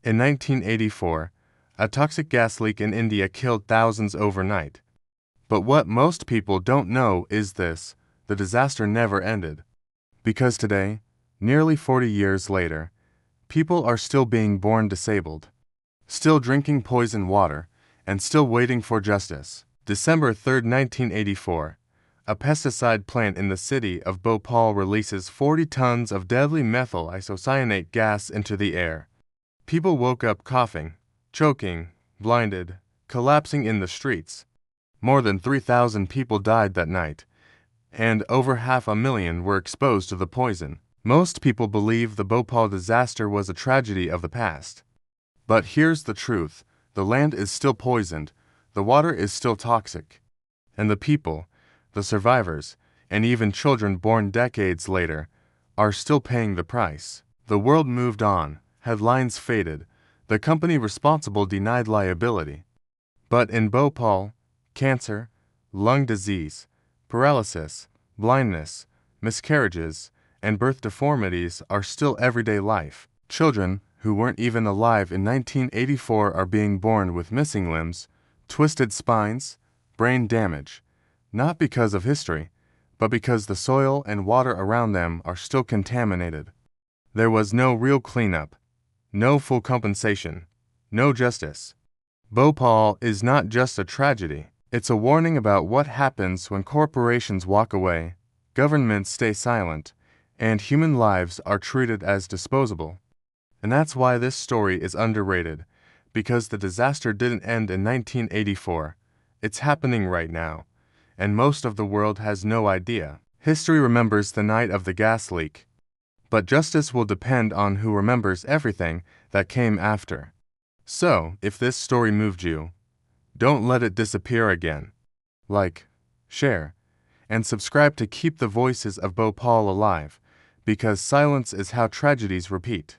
In 1984, a toxic gas leak in India killed thousands overnight. But what most people don't know is this: the disaster never ended. Because today, nearly 40 years later, people are still being born disabled, still drinking poison water, and still waiting for justice. December 3, 1984, a pesticide plant in the city of Bhopal releases 40 tons of deadly methyl isocyanate gas into the air. People woke up coughing, choking, blinded, collapsing in the streets. More than 3,000 people died that night, and over 500,000 were exposed to the poison. Most people believe the Bhopal disaster was a tragedy of the past. But here's the truth: the land is still poisoned, the water is still toxic, and the people, the survivors, and even children born decades later, are still paying the price. The world moved on, headlines faded, the company responsible denied liability. But in Bhopal, cancer, lung disease, paralysis, blindness, miscarriages, and birth deformities are still everyday life. Children who weren't even alive in 1984 are being born with missing limbs, twisted spines, brain damage, not because of history, but because the soil and water around them are still contaminated. There was no real cleanup, no full compensation, no justice. Bhopal is not just a tragedy, it's a warning about what happens when corporations walk away, governments stay silent, and human lives are treated as disposable. And that's why this story is underrated, because the disaster didn't end in 1984. It's happening right now, and most of the world has no idea. History remembers the night of the gas leak, but justice will depend on who remembers everything that came after. So, if this story moved you, don't let it disappear again. Like, share, and subscribe to keep the voices of Bhopal alive, because silence is how tragedies repeat.